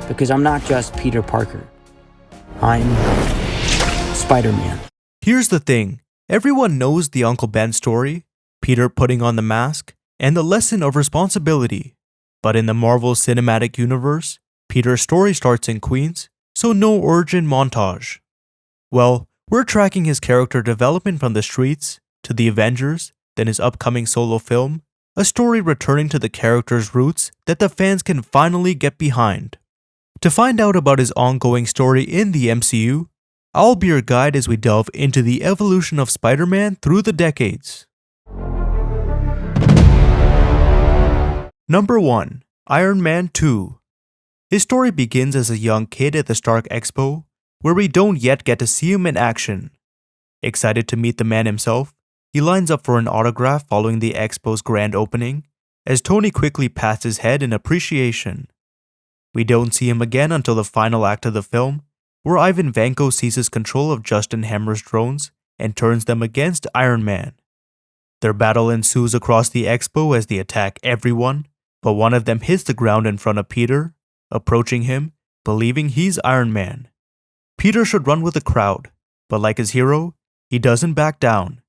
because I'm not just Peter Parker. I'm Spider-Man. Here's the thing. Everyone knows the Uncle Ben story, Peter putting on the mask, and the lesson of responsibility. But in the Marvel Cinematic Universe, Peter's story starts in Queens, so no origin montage. Well, we're tracking his character development from the streets to the Avengers, then his upcoming solo film, a story returning to the character's roots that the fans can finally get behind. To find out about his ongoing story in the MCU, I'll be your guide as we delve into the evolution of Spider-Man through the decades. Number 1. Iron Man 2. His story begins as a young kid at the Stark Expo, where we don't yet get to see him in action. Excited to meet the man himself, he lines up for an autograph following the Expo's grand opening, as Tony quickly pats his head in appreciation. We don't see him again until the final act of the film, where Ivan Vanko seizes control of Justin Hammer's drones and turns them against Iron Man. Their battle ensues across the Expo as they attack everyone, but one of them hits the ground in front of Peter, approaching him, believing he's Iron Man. Peter should run with the crowd, but like his hero, he doesn't back down.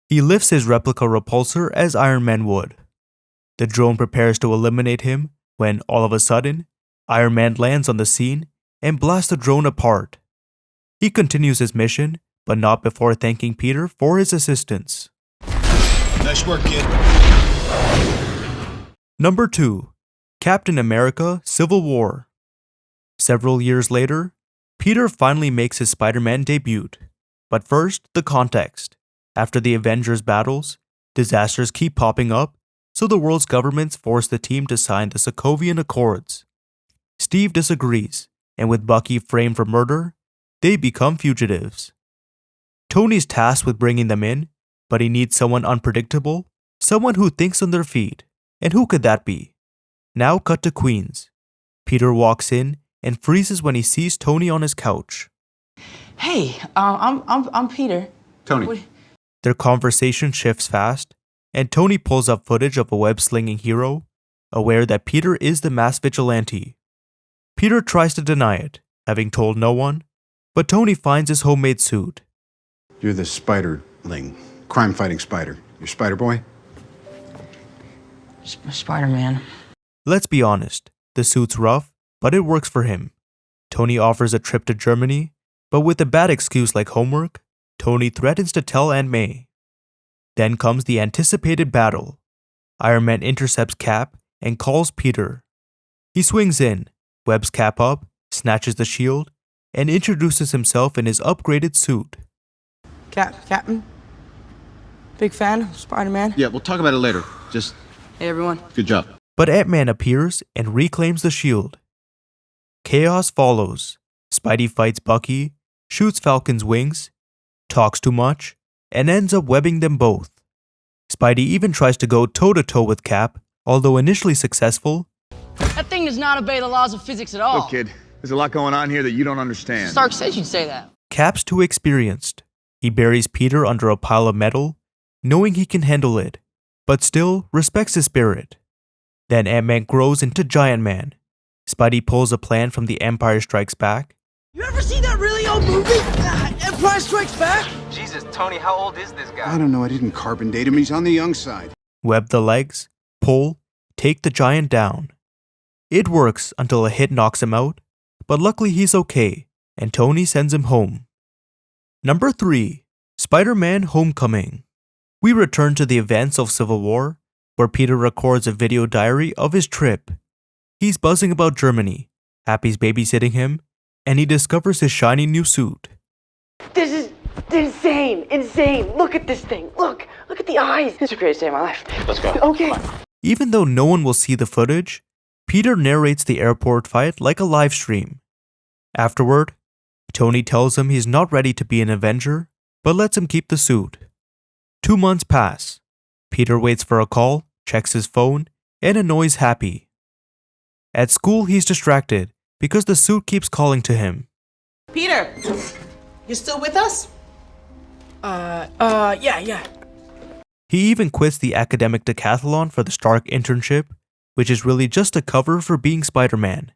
He lifts his replica repulsor as Iron Man would. The drone prepares to eliminate him when, all of a sudden, Iron Man lands on the scene and blasts the drone apart. He continues his mission, but not before thanking Peter for his assistance. Nice work, kid. Number 2. Captain America: Civil War. Several years later, Peter finally makes his Spider-Man debut. But first, the context. After the Avengers battles, disasters keep popping up, so the world's governments force the team to sign the Sokovian Accords. Steve disagrees, and with Bucky framed for murder, they become fugitives. Tony's tasked with bringing them in, but he needs someone unpredictable, someone who thinks on their feet. And who could that be? Now cut to Queens. Peter walks in and freezes when he sees Tony on his couch. Hey, I'm Peter. Tony. Their conversation shifts fast, and Tony pulls up footage of a web-slinging hero, aware that Peter is the masked vigilante. Peter tries to deny it, having told no one, but Tony finds his homemade suit. You're the Spiderling, crime-fighting spider. You're Spider-Boy? Spider-Man. Let's be honest, the suit's rough, but it works for him. Tony offers a trip to Germany, but with a bad excuse like homework, Tony threatens to tell Aunt May. Then comes the anticipated battle. Iron Man intercepts Cap and calls Peter. He swings in, webs Cap up, snatches the shield, and introduces himself in his upgraded suit. Captain? Big fan of Spider-Man? Yeah, we'll talk about it later. Just, Hey, everyone. good job. But Ant-Man appears and reclaims the shield. Chaos follows. Spidey fights Bucky, shoots Falcon's wings, talks too much, and ends up webbing them both. Spidey even tries to go toe-to-toe with Cap, although initially successful. That thing does not obey the laws of physics at all. Look, kid, there's a lot going on here that you don't understand. Stark says you'd say that. Cap's too experienced. He buries Peter under a pile of metal, knowing he can handle it, but still respects his spirit. Then Ant-Man grows into Giant Man. Spidey pulls a plan from The Empire Strikes Back. You ever see that really old movie? Empire Strikes Back? Jesus, Tony, how old is this guy? I don't know, I didn't carbon date him. He's on the young side. Web the legs, pull, take the giant down. It works until a hit knocks him out, but luckily he's okay, and Tony sends him home. Number 3. Spider-Man: Homecoming. We return to the events of Civil War, where Peter records a video diary of his trip. He's buzzing about Germany, Happy's babysitting him, and he discovers his shiny new suit. This is insane. Look at this thing. Look at the eyes. This is the greatest day of my life. Let's go. Okay. Even though no one will see the footage, Peter narrates the airport fight like a live stream. Afterward, Tony tells him he's not ready to be an Avenger, but lets him keep the suit. 2 months pass. Peter waits for a call, checks his phone, and annoys Happy. At school, he's distracted because the suit keeps calling to him. Peter, you still with us? Yeah. He even quits the academic decathlon for the Stark internship, which is really just a cover for being Spider-Man.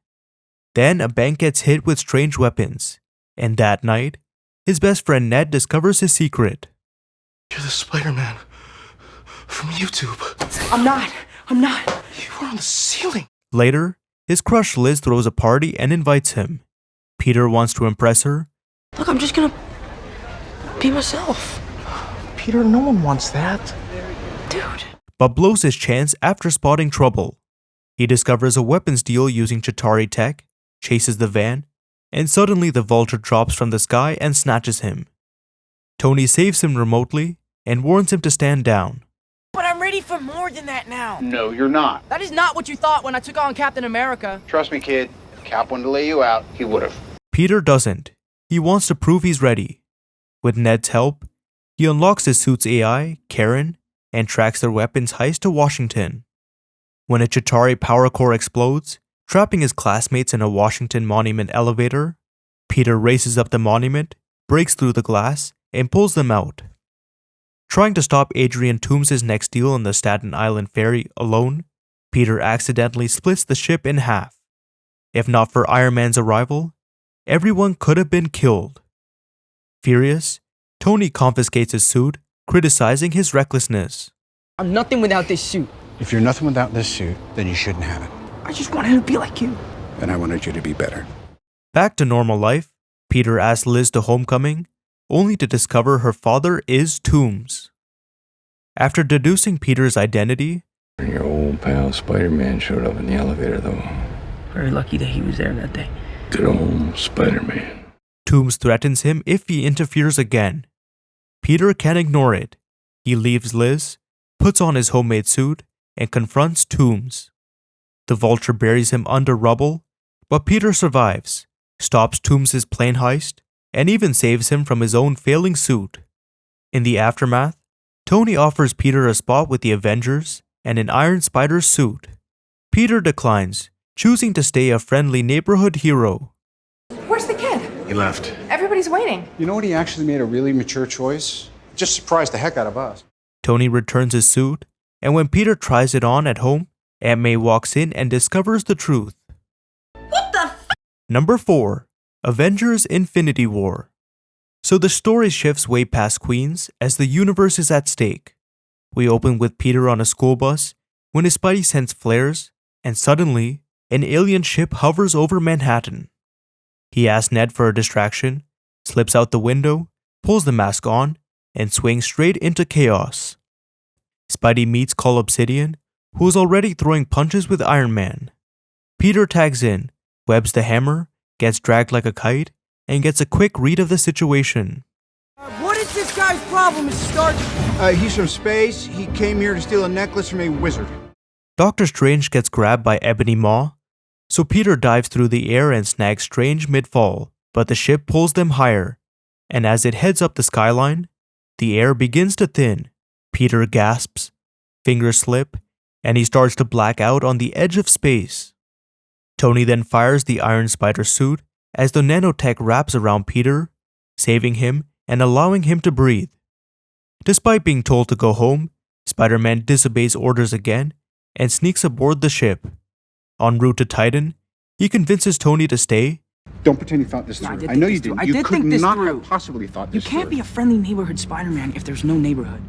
Then a bank gets hit with strange weapons, and that night, his best friend Ned discovers his secret. You're the Spider-Man from YouTube. I'm not. You were on the ceiling. Later, his crush Liz throws a party and invites him. Peter wants to impress her. Look, I'm just gonna be myself. Peter, no one wants that. Dude. But blows his chance after spotting trouble. He discovers a weapons deal using Chitauri tech, chases the van, and suddenly the Vulture drops from the sky and snatches him. Tony saves him remotely and warns him to stand down. But I'm ready for more than that now. No, you're not. That is not what you thought when I took on Captain America. Trust me, kid. If Cap wanted to lay you out, he would have. Peter doesn't. He wants to prove he's ready. With Ned's help, he unlocks his suit's AI, Karen, and tracks their weapons heist to Washington. When a Chitauri power core explodes, trapping his classmates in a Washington Monument elevator, Peter races up the monument, breaks through the glass, and pulls them out. Trying to stop Adrian Toomes' next deal on the Staten Island ferry alone, Peter accidentally splits the ship in half. If not for Iron Man's arrival, everyone could have been killed. Furious, Tony confiscates his suit, criticizing his recklessness. I'm nothing without this suit. If you're nothing without this suit, then you shouldn't have it. I just wanted to be like you. And I wanted you to be better. Back to normal life, Peter asks Liz to homecoming, only to discover her father is Toomes. After deducing Peter's identity, your old pal Spider-Man showed up in the elevator, though. Very lucky that he was there that day. Good old Spider-Man. Toomes threatens him if he interferes again. Peter can't ignore it. He leaves Liz, puts on his homemade suit, and confronts Toomes. The Vulture buries him under rubble, but Peter survives, stops Toomes' plane heist, and even saves him from his own failing suit. In the aftermath, Tony offers Peter a spot with the Avengers and an Iron Spider suit. Peter declines, choosing to stay a friendly neighborhood hero. Where's the kid? He left. Everybody's waiting. You know what? He actually made a really mature choice. Just surprised the heck out of us. Tony returns his suit, and when Peter tries it on at home, Aunt May walks in and discovers the truth. What the f? Number 4. Avengers Infinity War. So the story shifts way past Queens as the universe is at stake. We open with Peter on a school bus when his Spidey sense flares, and suddenly, an alien ship hovers over Manhattan. He asks Ned for a distraction, slips out the window, pulls the mask on, and swings straight into chaos. Spidey meets Cull Obsidian, who is already throwing punches with Iron Man. Peter tags in, webs the hammer, gets dragged like a kite, and gets a quick read of the situation. What is this guy's problem, Mr. Stark? He's from space. He came here to steal a necklace from a wizard. Doctor Strange gets grabbed by Ebony Maw, so Peter dives through the air and snags Strange mid-fall, but the ship pulls them higher, and as it heads up the skyline, the air begins to thin. Peter gasps, fingers slip, and he starts to black out on the edge of space. Tony then fires the Iron Spider suit as the nanotech wraps around Peter, saving him and allowing him to breathe. Despite being told to go home, Spider-Man disobeys orders again and sneaks aboard the ship. En route to Titan, he convinces Tony to stay. Don't pretend you thought this No, I through. did I know think you this through. didn't. I You did could think this not through. have possibly thought You this can't through. be a friendly neighborhood Spider-Man if there's no neighborhood.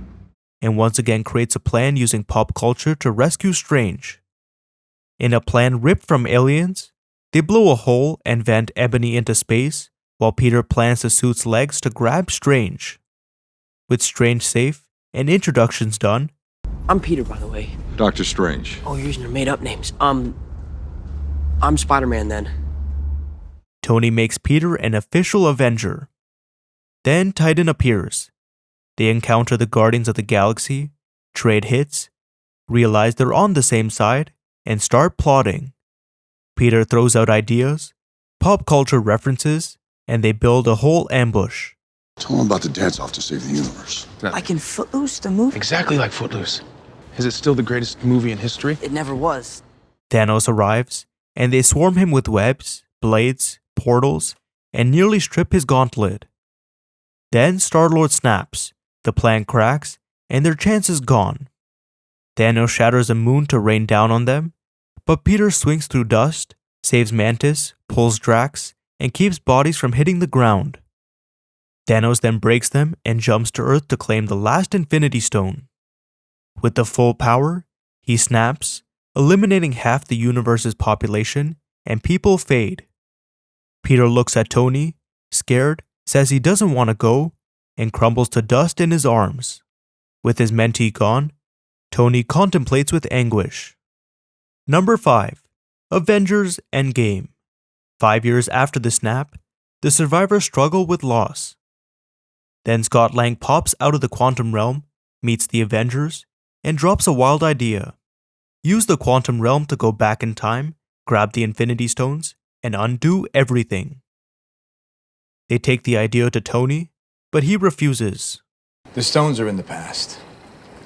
And once again creates a plan using pop culture to rescue Strange. In a plan ripped from Aliens, they blow a hole and vent Ebony into space, while Peter plants the suit's legs to grab Strange. With Strange safe and introductions done, I'm Peter, by the way. Doctor Strange. Oh, you're using your made-up names. I'm Spider-Man then. Tony makes Peter an official Avenger. Then Titan appears. They encounter the Guardians of the Galaxy, trade hits, realize they're on the same side, and start plotting. Peter throws out ideas, pop culture references, and they build a whole ambush. Tell him about the dance-off to save the universe. Like in Footloose, the movie? Exactly like Footloose. Is it still the greatest movie in history? It never was. Thanos arrives, and they swarm him with webs, blades, portals, and nearly strip his gauntlet. Then Star-Lord snaps, the plan cracks, and their chance is gone. Thanos shatters a moon to rain down on them, but Peter swings through dust, saves Mantis, pulls Drax, and keeps bodies from hitting the ground. Thanos then breaks them and jumps to Earth to claim the last Infinity Stone. With the full power, he snaps, eliminating half the universe's population, and people fade. Peter looks at Tony, scared, says he doesn't want to go, and crumbles to dust in his arms. With his mentee gone, Tony contemplates with anguish. Number 5. Avengers Endgame. 5 years after the snap, the survivors struggle with loss. Then Scott Lang pops out of the quantum realm, meets the Avengers, and drops a wild idea. Use the quantum realm to go back in time, grab the Infinity Stones, and undo everything. They take the idea to Tony, but he refuses. The stones are in the past.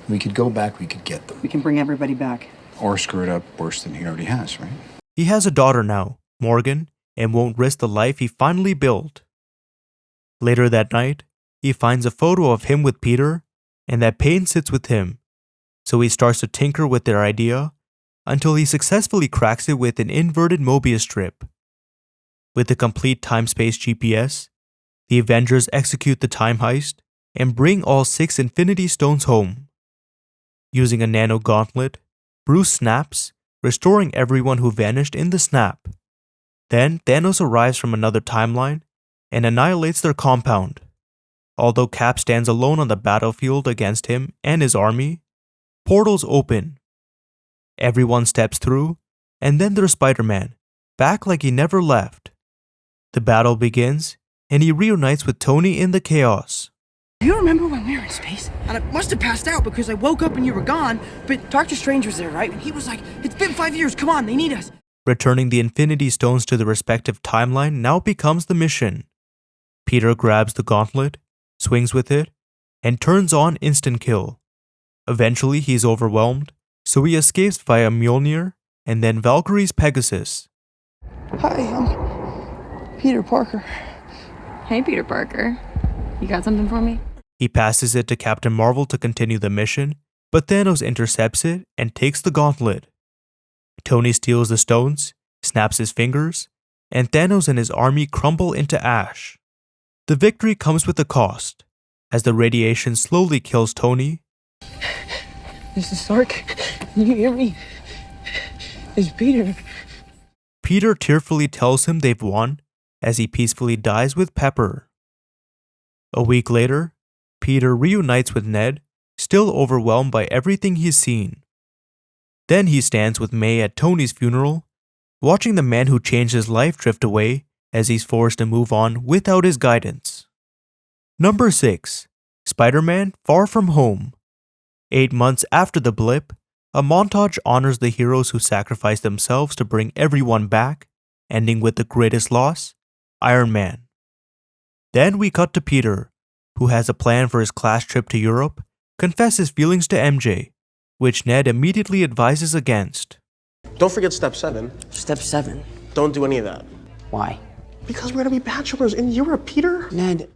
We could go back, we could get them. We can bring everybody back. Or screw it up worse than he already has, right? He has a daughter now, Morgan, and won't risk the life he finally built. Later that night, he finds a photo of him with Peter, and that pain sits with him, so he starts to tinker with their idea until he successfully cracks it with an inverted Mobius strip. With a complete time-space GPS, the Avengers execute the time heist and bring all 6 Infinity Stones home. Using a nano gauntlet, Bruce snaps, restoring everyone who vanished in the snap. Then Thanos arrives from another timeline and annihilates their compound. Although Cap stands alone on the battlefield against him and his army, portals open. Everyone steps through, and then there's Spider-Man, back like he never left. The battle begins, and he reunites with Tony in the chaos. Do you remember when we were in space? And I must have passed out because I woke up and you were gone, but Doctor Strange was there, right? And he was like, "It's been 5 years, come on, they need us." Returning the Infinity Stones to the respective timeline now becomes the mission. Peter grabs the gauntlet, swings with it, and turns on instant kill. Eventually he's overwhelmed, so he escapes via Mjolnir and then Valkyrie's Pegasus. Hi, I'm Peter Parker. Hey, Peter Parker. You got something for me? He passes it to Captain Marvel to continue the mission, but Thanos intercepts it and takes the gauntlet. Tony steals the stones, snaps his fingers, and Thanos and his army crumble into ash. The victory comes with a cost, as the radiation slowly kills Tony. This is Stark. Can you hear me? It's Peter. Peter tearfully tells him they've won, as he peacefully dies with Pepper. A week later, Peter reunites with Ned, still overwhelmed by everything he's seen. Then he stands with May at Tony's funeral, watching the man who changed his life drift away as he's forced to move on without his guidance. Number 6. Spider-Man Far From Home. 8 months after the blip, a montage honors the heroes who sacrificed themselves to bring everyone back, ending with the greatest loss, Iron Man. Then we cut to Peter, who has a plan for his class trip to Europe, confess his feelings to MJ, which Ned immediately advises against. Don't forget step 7. Step 7. Don't do any of that. Why? Because we're gonna be bachelors in Europe, Peter. Ned.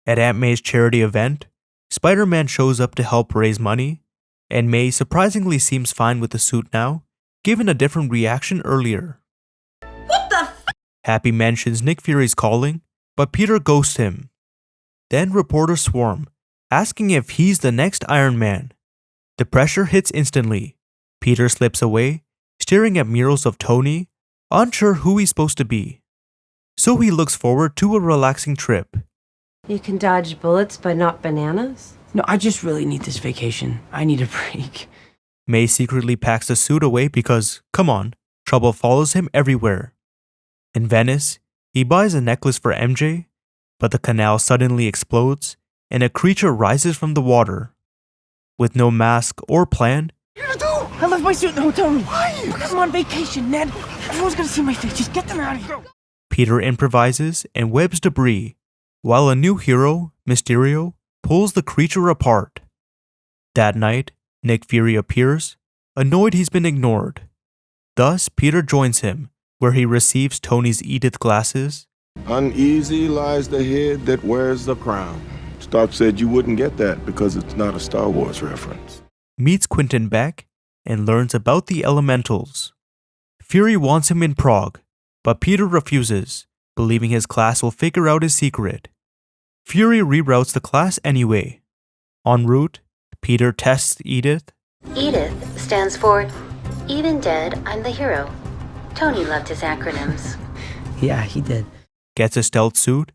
At Aunt May's charity event, Spider-Man shows up to help raise money, and May surprisingly seems fine with the suit now, given a different reaction earlier. What the f? Happy mentions Nick Fury's calling, but Peter ghosts him. Then reporters swarm, asking if he's the next Iron Man. The pressure hits instantly. Peter slips away, staring at murals of Tony, unsure who he's supposed to be. So he looks forward to a relaxing trip. You can dodge bullets but not bananas? No, I just really need this vacation. I need a break. May secretly packs the suit away because, come on, trouble follows him everywhere. In Venice, he buys a necklace for MJ, but the canal suddenly explodes and a creature rises from the water. With no mask or plan, I left my suit in the hotel room. Why? Because I'm on vacation, Ned. Everyone's gonna see my face. Just get them out of here. Peter improvises and webs debris, while a new hero, Mysterio, pulls the creature apart. That night, Nick Fury appears, annoyed he's been ignored. Thus, Peter joins him, where he receives Tony's Edith glasses. Uneasy lies the head that wears the crown. Stark said you wouldn't get that because it's not a Star Wars reference. Meets Quentin Beck and learns about the elementals. Fury wants him in Prague, But Peter refuses, believing his class will figure out his secret. Fury reroutes the class anyway. En route, Peter tests Edith. Edith stands for Even Dead, I'm the Hero. Tony loved his acronyms. Yeah, he did. Gets a stealth suit,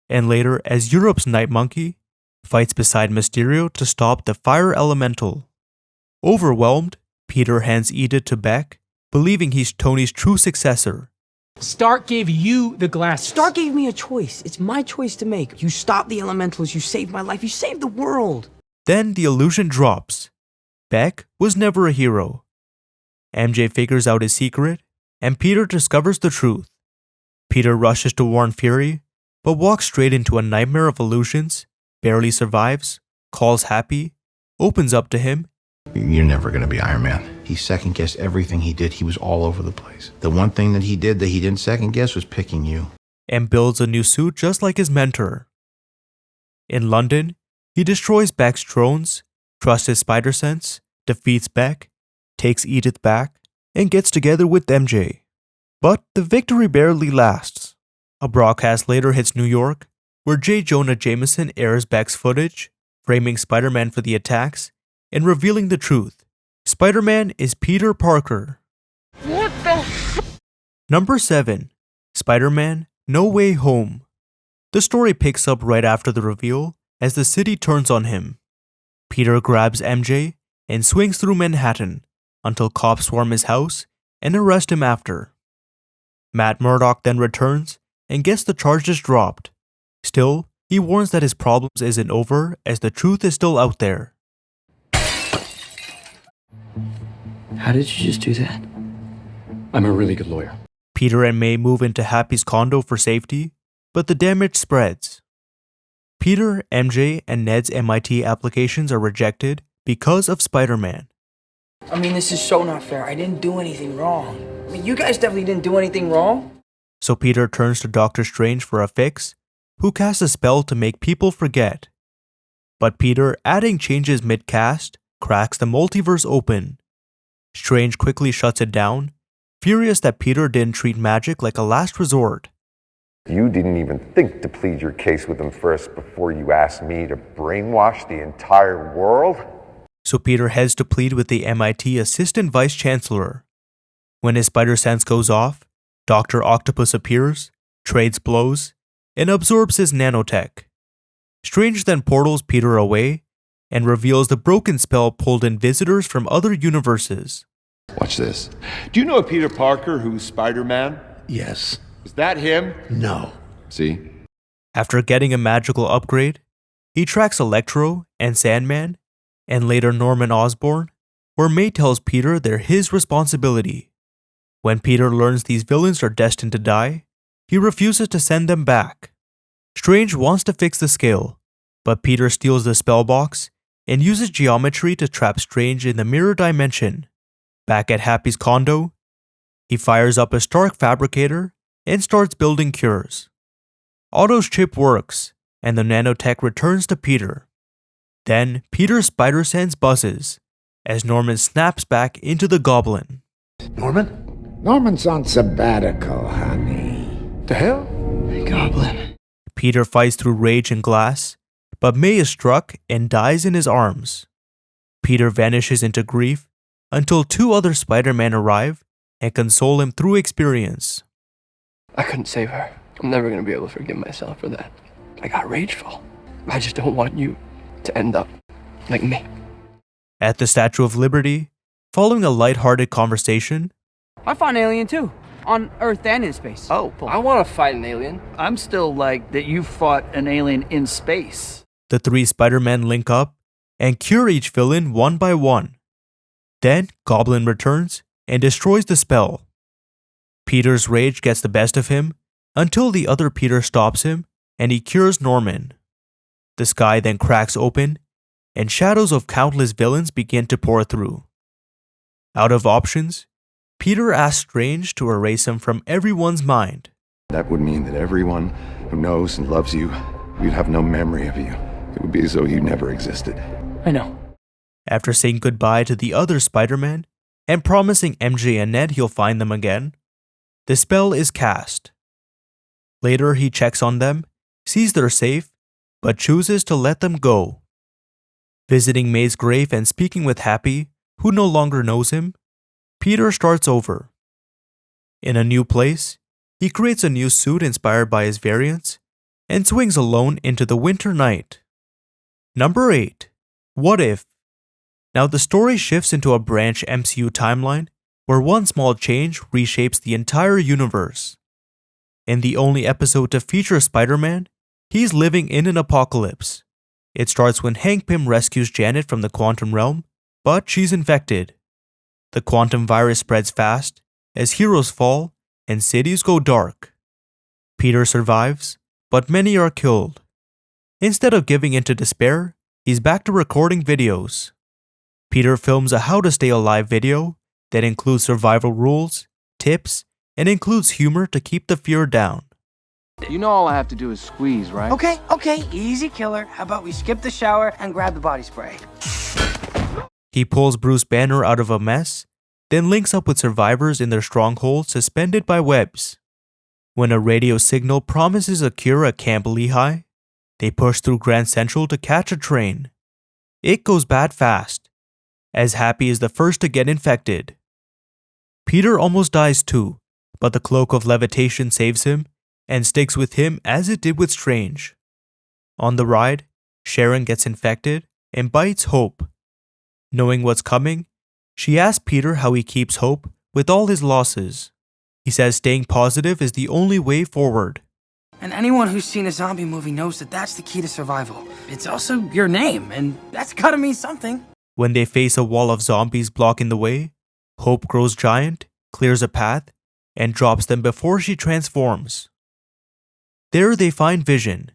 and later, as Europe's Night Monkey, fights beside Mysterio to stop the fire elemental. Overwhelmed, Peter hands Edith to Beck, believing he's Tony's true successor. Stark gave you the glasses. Stark gave me a choice. It's my choice to make. You stopped the elementals, you saved my life, you saved the world. Then the illusion drops. Beck was never a hero. MJ figures out his secret, and Peter discovers the truth. Peter rushes to warn Fury, but walks straight into a nightmare of illusions, barely survives, calls Happy, opens up to him. You're never going to be Iron Man. He second-guessed everything he did. He was all over the place. The one thing that he did that he didn't second-guess was picking you. And builds a new suit just like his mentor. In London, he destroys Beck's drones, trusts his spider sense, defeats Beck, takes Edith back, and gets together with MJ. But the victory barely lasts. A broadcast later hits New York, where J. Jonah Jameson airs Beck's footage, framing Spider-Man for the attacks, and revealing the truth. Spider-Man is Peter Parker. What the f- Number 7. Spider-Man No Way Home. The story picks up right after the reveal as the city turns on him. Peter grabs MJ and swings through Manhattan until cops swarm his house and arrest him after. Matt Murdock then returns and gets the charges dropped. Still, he warns that his problems isn't over as the truth is still out there. How did you just do that? I'm a really good lawyer. Peter and May move into Happy's condo for safety, but the damage spreads. Peter, MJ, and Ned's MIT applications are rejected because of Spider-Man. I mean, this is so not fair. I didn't do anything wrong. I mean, you guys definitely didn't do anything wrong. So Peter turns to Doctor Strange for a fix, who casts a spell to make people forget. But Peter, adding changes mid-cast, cracks the multiverse open. Strange quickly shuts it down, furious that Peter didn't treat magic like a last resort. You didn't even think to plead your case with them first before you asked me to brainwash the entire world? So Peter heads to plead with the MIT Assistant Vice Chancellor. When his spider sense goes off, Dr. Octopus appears, trades blows, and absorbs his nanotech. Strange then portals Peter away and reveals the broken spell pulled in visitors from other universes. Watch this. Do you know a Peter Parker who's Spider-Man? Yes. Is that him? No. See? After getting a magical upgrade, he tracks Electro and Sandman, and later Norman Osborn, where May tells Peter they're his responsibility. When Peter learns these villains are destined to die, he refuses to send them back. Strange wants to fix the scale, but Peter steals the spell box and uses geometry to trap Strange in the mirror dimension. Back at Happy's condo, he fires up a Stark fabricator and starts building cures. Otto's chip works, and the nanotech returns to Peter. Then Peter's spider sense buzzes, as Norman snaps back into the Goblin. Norman? Norman's on sabbatical, honey. The hell? Goblin. Peter fights through rage and glass, but May is struck and dies in his arms. Peter vanishes into grief until two other Spider-Men arrive and console him through experience. I couldn't save her. I'm never going to be able to forgive myself for that. I got rageful. I just don't want you to end up like me. At the Statue of Liberty, following a lighthearted conversation, I fought an alien too, on Earth and in space. Oh, I want to fight an alien. I'm still like that you fought an alien in space. the three Spider-Men link up and cure each villain one by one. Then Goblin returns and destroys the spell. Peter's rage gets the best of him until the other Peter stops him and he cures Norman. The sky then cracks open and shadows of countless villains begin to pour through. Out of options, Peter asks Strange to erase him from everyone's mind. That would mean that everyone who knows and loves you, you'd have no memory of you. It would be as though you never existed. I know. After saying goodbye to the other Spider-Man and promising MJ and Ned he'll find them again, The spell is cast. Later, he checks on them, sees they're safe, but chooses to let them go. Visiting May's grave and speaking with Happy, who no longer knows him, Peter starts over. In a new place, he creates a new suit inspired by his variants and swings alone into the winter night. Number 8. What If? Now the story shifts into a branch MCU timeline where one small change reshapes the entire universe. In the only episode to feature Spider-Man, he's living in an apocalypse. It starts when Hank Pym rescues Janet from the quantum realm, but she's infected. The quantum virus spreads fast as heroes fall and cities go dark. Peter survives, but many are killed. Instead of giving in to despair, he's back to recording videos. Peter films a how to stay alive video that includes survival rules, tips, and includes humor to keep the fear down. You know all I have to do is squeeze, right? Okay, easy killer. How about we skip the shower and grab the body spray? He pulls Bruce Banner out of a mess, then links up with survivors in their stronghold suspended by webs. When a radio signal promises a cure at Camp Lehigh, they push through Grand Central to catch a train. It goes bad fast, as Happy is the first to get infected. Peter almost dies too, but the cloak of levitation saves him and sticks with him as it did with Strange. On the ride, Sharon gets infected and bites Hope. Knowing what's coming, she asks Peter how he keeps hope with all his losses. He says staying positive is the only way forward. And anyone who's seen a zombie movie knows that that's the key to survival. It's also your name, and that's gotta mean something. When they face a wall of zombies blocking the way, Hope grows giant, clears a path, and drops them before she transforms. There they find Vision.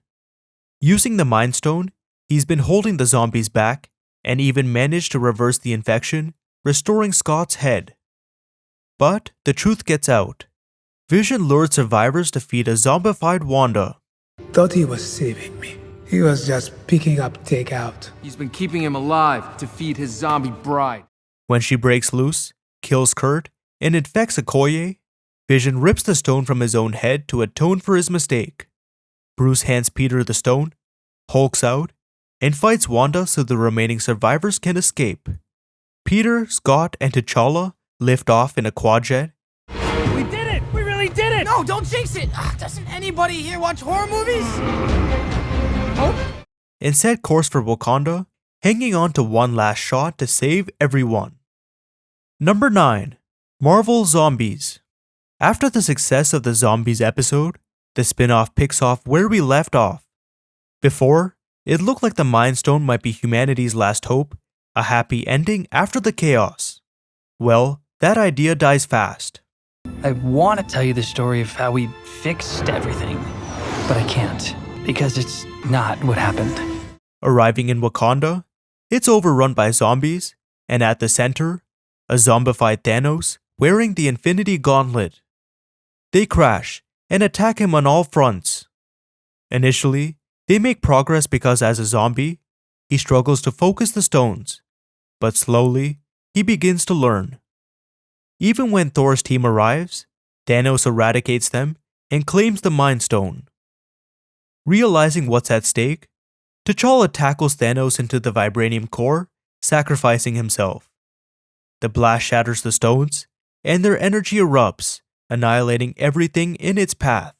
Using the Mind Stone, he's been holding the zombies back and even managed to reverse the infection, restoring Scott's head. But the truth gets out. Vision lured survivors to feed a zombified Wanda. Thought he was saving me. He was just picking up takeout. He's been keeping him alive to feed his zombie bride. When she breaks loose, kills Kurt, and infects Okoye, Vision rips the stone from his own head to atone for his mistake. Bruce hands Peter the stone, hulks out, and fights Wanda so the remaining survivors can escape. Peter, Scott, and T'Challa lift off in a quadjet. We did it! We really did it! No, don't jinx it! Doesn't anybody here watch horror movies? And set course for Wakanda, hanging on to one last shot to save everyone. Number 9. Marvel Zombies. After the success of the Zombies episode, the spin-off picks off where we left off. Before, it looked like the Mind Stone might be humanity's last hope, a happy ending after the chaos. Well, that idea dies fast. I want to tell you the story of how we fixed everything, but I can't, because it's not what happened. Arriving in Wakanda, it's overrun by zombies, and at the center, a zombified Thanos wearing the Infinity Gauntlet. They crash and attack him on all fronts. Initially, they make progress because as a zombie, he struggles to focus the stones, but slowly, he begins to learn. Even when Thor's team arrives, Thanos eradicates them and claims the Mind Stone. Realizing what's at stake, T'Challa tackles Thanos into the vibranium core, sacrificing himself. The blast shatters the stones, and their energy erupts, annihilating everything in its path.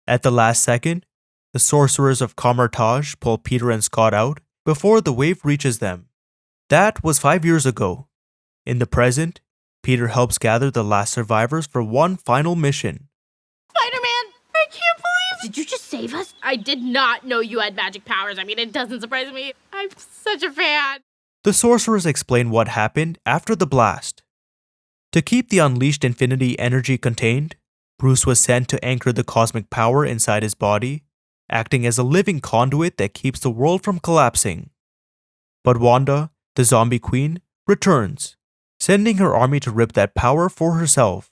At the last second, the sorcerers of Kamar-Taj pull Peter and Scott out before the wave reaches them. That was 5 years ago. In the present, Peter helps gather the last survivors for one final mission. Spider-Man, I can't believe... Did you just save us? I did not know you had magic powers. I mean, it doesn't surprise me. I'm such a fan. The sorcerers explain what happened after the blast. To keep the unleashed infinity energy contained, Bruce was sent to anchor the cosmic power inside his body, acting as a living conduit that keeps the world from collapsing. But Wanda, the zombie queen, returns, sending her army to rip that power for herself.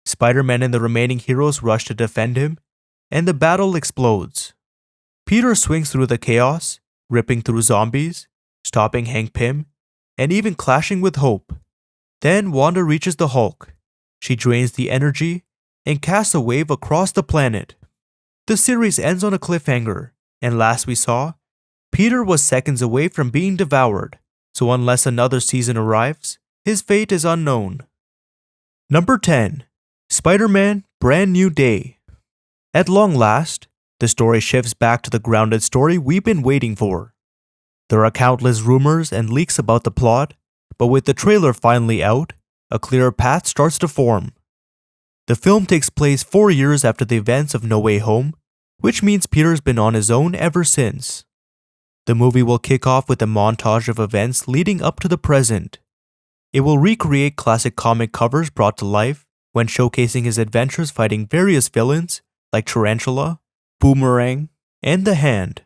Spider-Man and the remaining heroes rush to defend him, and the battle explodes. Peter swings through the chaos, ripping through zombies, stopping Hank Pym, and even clashing with Hope. Then Wanda reaches the Hulk, she drains the energy and casts a wave across the planet. The series ends on a cliffhanger, and last we saw, Peter was seconds away from being devoured, so unless another season arrives, his fate is unknown. Number 10. Spider-Man Brand New Day. At long last, the story shifts back to the grounded story we've been waiting for. There are countless rumors and leaks about the plot, but with the trailer finally out, a clearer path starts to form. The film takes place 4 years after the events of No Way Home, which means Peter's been on his own ever since. The movie will kick off with a montage of events leading up to the present. It will recreate classic comic covers brought to life when showcasing his adventures fighting various villains like Tarantula, Boomerang, and the Hand.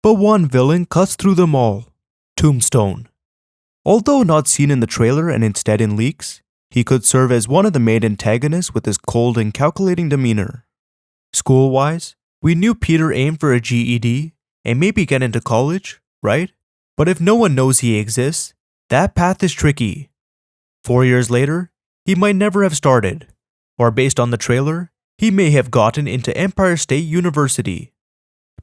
But one villain cuts through them all, Tombstone. Although not seen in the trailer and instead in leaks, he could serve as one of the main antagonists with his cold and calculating demeanor. School-wise, we knew Peter aimed for a GED and maybe get into college, right? But if no one knows he exists, that path is tricky. 4 years later, he might never have started, or based on the trailer, he may have gotten into Empire State University.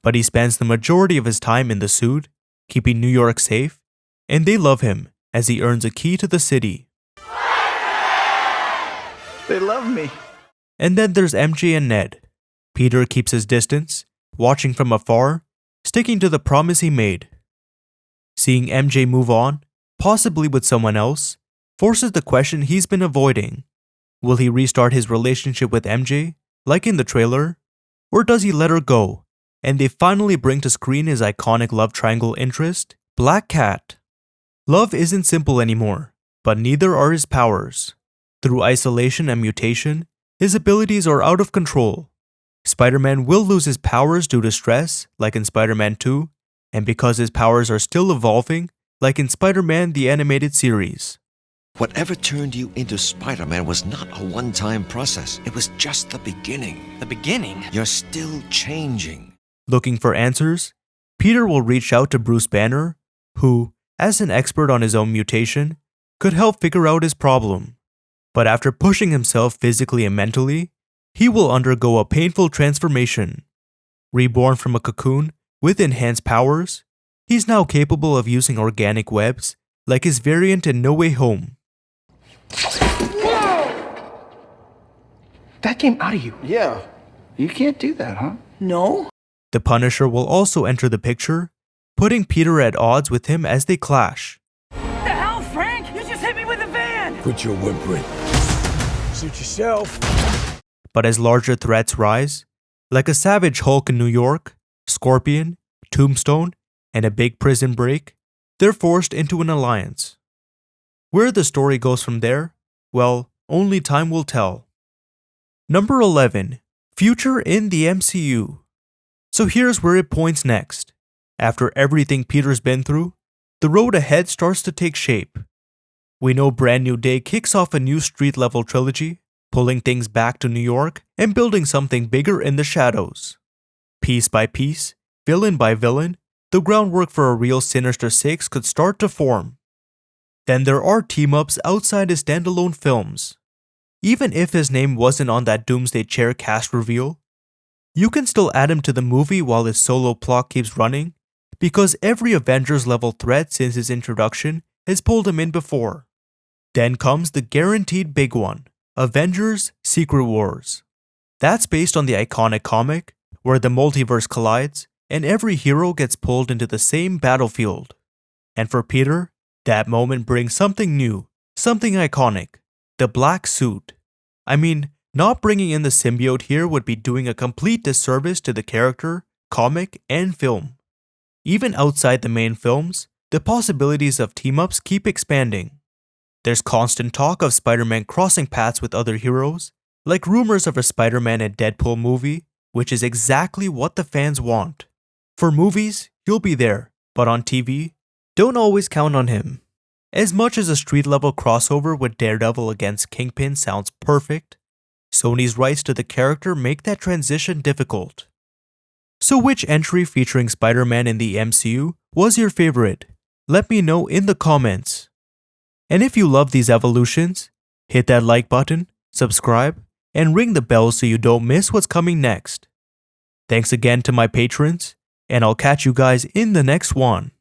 But he spends the majority of his time in the suit, keeping New York safe, and they love him as he earns a key to the city. They love me. And then there's MJ and Ned. Peter keeps his distance, watching from afar, sticking to the promise he made. Seeing MJ move on, possibly with someone else, forces the question he's been avoiding. Will he restart his relationship with MJ, like in the trailer? Or does he let her go, and they finally bring to screen his iconic love triangle interest, Black Cat? Love isn't simple anymore, but neither are his powers. Through isolation and mutation, his abilities are out of control. Spider-Man will lose his powers due to stress, like in Spider-Man 2, and because his powers are still evolving, like in Spider-Man the Animated Series. Whatever turned you into Spider-Man was not a one-time process. It was just the beginning. The beginning? You're still changing. Looking for answers, Peter will reach out to Bruce Banner, who, as an expert on his own mutation, could help figure out his problem. But after pushing himself physically and mentally, he will undergo a painful transformation. Reborn from a cocoon with enhanced powers, he's now capable of using organic webs like his variant in No Way Home. That came out of you. Yeah. You can't do that, huh? No? The Punisher will also enter the picture, putting Peter at odds with him as they clash. The hell, Frank? You just hit me with a van! Quit your whimpering. Suit yourself. But as larger threats rise, like a savage Hulk in New York, Scorpion, Tombstone, and a big prison break, they're forced into an alliance. Where the story goes from there, well, only time will tell. Number 11. Future in the MCU. So here's where it points next. After everything Peter's been through, the road ahead starts to take shape. We know Brand New Day kicks off a new street-level trilogy, pulling things back to New York and building something bigger in the shadows. Piece by piece, villain by villain, the groundwork for a real Sinister Six could start to form. Then there are team-ups outside his standalone films. Even if his name wasn't on that Doomsday Chair cast reveal, you can still add him to the movie while his solo plot keeps running, because every Avengers-level threat since his introduction has pulled him in before. Then comes the guaranteed big one, Avengers Secret Wars. That's based on the iconic comic, where the multiverse collides and every hero gets pulled into the same battlefield. And for Peter, that moment brings something new, something iconic, the black suit. I mean, not bringing in the symbiote here would be doing a complete disservice to the character, comic, and film. Even outside the main films, the possibilities of team-ups keep expanding. There's constant talk of Spider-Man crossing paths with other heroes, like rumors of a Spider-Man and Deadpool movie, which is exactly what the fans want. For movies, he'll be there, but on TV, don't always count on him. As much as a street-level crossover with Daredevil against Kingpin sounds perfect, Sony's rights to the character make that transition difficult. So which entry featuring Spider-Man in the MCU was your favorite? Let me know in the comments. And if you love these evolutions, Hit that like button, subscribe, and ring the bell so you don't miss what's coming next. Thanks again to my patrons, and I'll catch you guys in the next one.